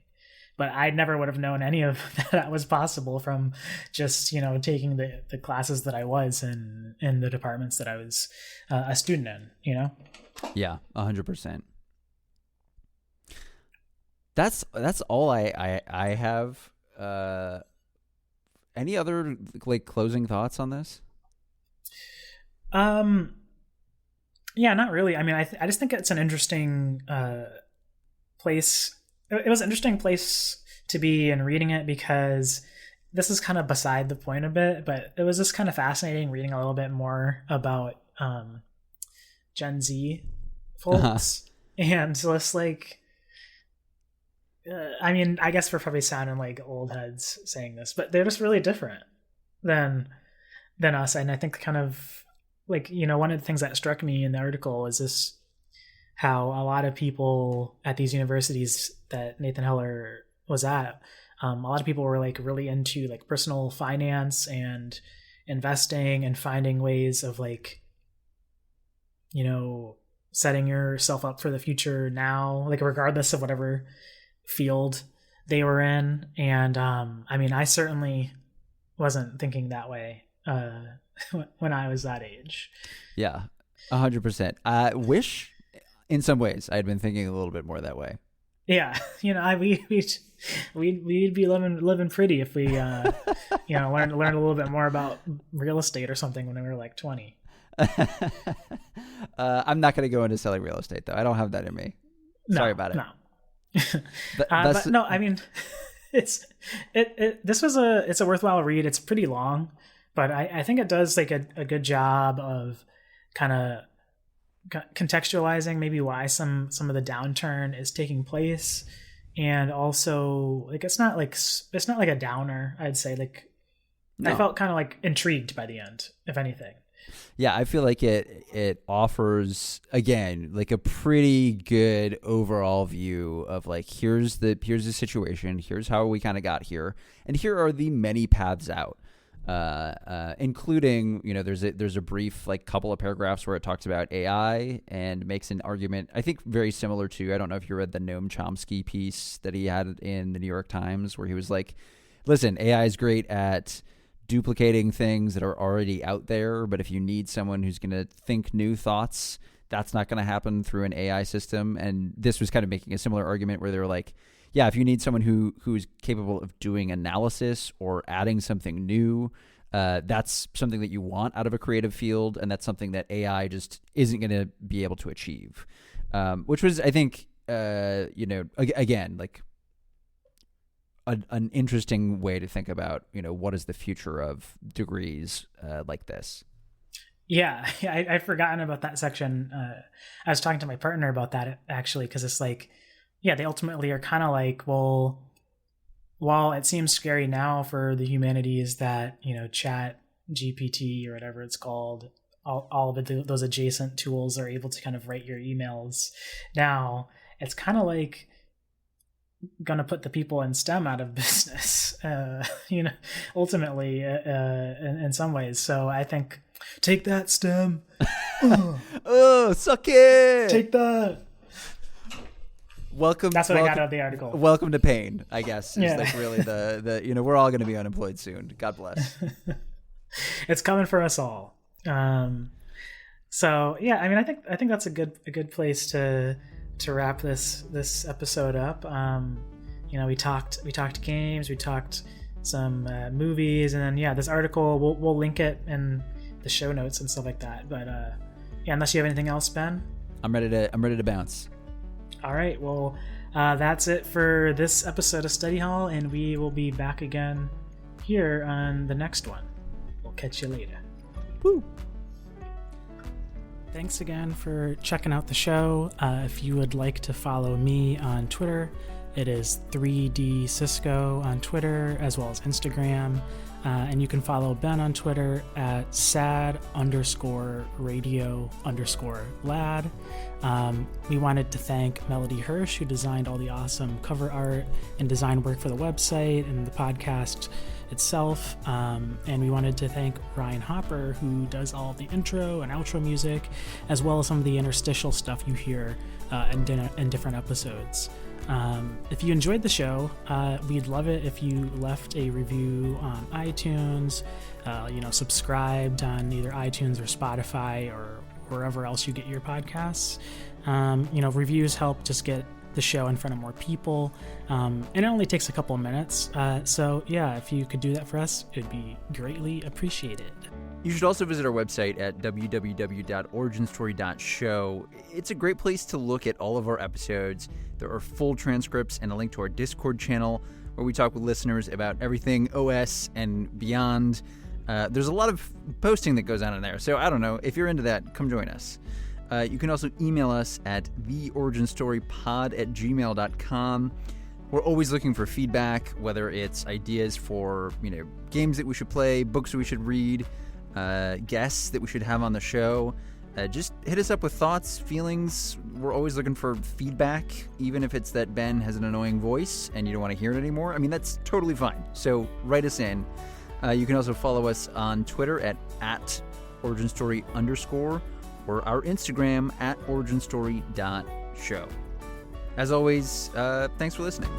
But I never would have known any of that was possible from just, taking the classes that I was in the departments that I was a student in, Yeah, 100%. That's all I have. Any other like closing thoughts on this? Yeah, not really. I mean, I just think it's an interesting place. It was an interesting place to be in reading it, because this is kind of beside the point a bit, but it was just kind of fascinating reading a little bit more about Gen Z folks. And so it's like, I mean, I guess we're probably sounding like old heads saying this, but they're just really different than us. And I think kind of like, one of the things that struck me in the article is this, how a lot of people at these universities that Nathan Heller was at, a lot of people were like really into like personal finance and investing and finding ways of like, setting yourself up for the future now, like regardless of whatever field they were in. And I mean, I certainly wasn't thinking that way when I was that age. Yeah, 100%. I wish in some ways I had been thinking a little bit more that way. Yeah, we'd be living pretty if we learned a little bit more about real estate or something when we were like 20. I'm not going to go into selling real estate though. I don't have that in me. Sorry about it. No. But no, I mean, it's a worthwhile read. It's pretty long, but I think it does like a good job of kind of contextualizing maybe why some of the downturn is taking place. And also like it's not like a downer, I'd say. Like no. I felt kind of like intrigued by the end, if anything. Yeah, I feel like it offers, again, like a pretty good overall view of like, here's the situation, here's how we kind of got here, and here are the many paths out, including, there's a brief like couple of paragraphs where it talks about AI and makes an argument, I think very similar to, I don't know if you read the Noam Chomsky piece that he had in the New York Times, where he was like, listen, AI is great at duplicating things that are already out there, but if you need someone who's going to think new thoughts, that's not going to happen through an AI system. And this was kind of making a similar argument where they were like, yeah, if you need someone who's capable of doing analysis or adding something new, that's something that you want out of a creative field, and that's something that AI just isn't going to be able to achieve. Which was, I think, again, like an interesting way to think about, what is the future of degrees like this. Yeah, I'd forgotten about that section. I was talking to my partner about that actually, because it's like, yeah, they ultimately are kind of like, well, while it seems scary now for the humanities that, Chat GPT or whatever it's called, all of those adjacent tools are able to kind of write your emails now, it's kind of like gonna put the people in STEM out of business, ultimately, in some ways. So I think, take that, STEM. Oh, suck it. Take that. Welcome. That's what I got out of the article. Welcome to pain, I guess. Is yeah. like really the we're all going to be unemployed soon. God bless. It's coming for us all. So yeah, I mean, I think that's a good place to wrap this episode up. We talked games, we talked some movies, and then this article we'll link it in the show notes and stuff like that. But unless you have anything else, Ben, I'm ready to bounce. All right, well, that's it for this episode of Study Hall, and we will be back again here on the next one. We'll catch you later. Woo! Thanks again for checking out the show. If you would like to follow me on Twitter, It is 3D Cisco on Twitter as well as Instagram. And you can follow Ben on Twitter at sad_radio_lad. We wanted to thank Melody Hirsch, who designed all the awesome cover art and design work for the website and the podcast itself. And we wanted to thank Ryan Hopper, who does all the intro and outro music, as well as some of the interstitial stuff you hear in different episodes. If you enjoyed the show, we'd love it if you left a review on iTunes, subscribed on either iTunes or Spotify or wherever else you get your podcasts. Reviews help just get the show in front of more people, and it only takes a couple of minutes. So yeah, if you could do that for us, it'd be greatly appreciated. You should also visit our website at www.originstory.show. It's a great place to look at all of our episodes. There are full transcripts and a link to our Discord channel where we talk with listeners about everything OS and beyond. There's a lot of posting that goes on in there, so I don't know. If you're into that, come join us. You can also email us at theoriginstorypod@gmail.com. We're always looking for feedback, whether it's ideas for games that we should play, books that we should read, guests that we should have on the show. Just hit us up with thoughts, feelings. We're always looking for feedback, even if it's that Ben has an annoying voice and you don't want to hear it anymore. I mean, that's totally fine. So write us in. You can also follow us on Twitter at @originstory_ or our Instagram at originstory.show. As always, thanks for listening.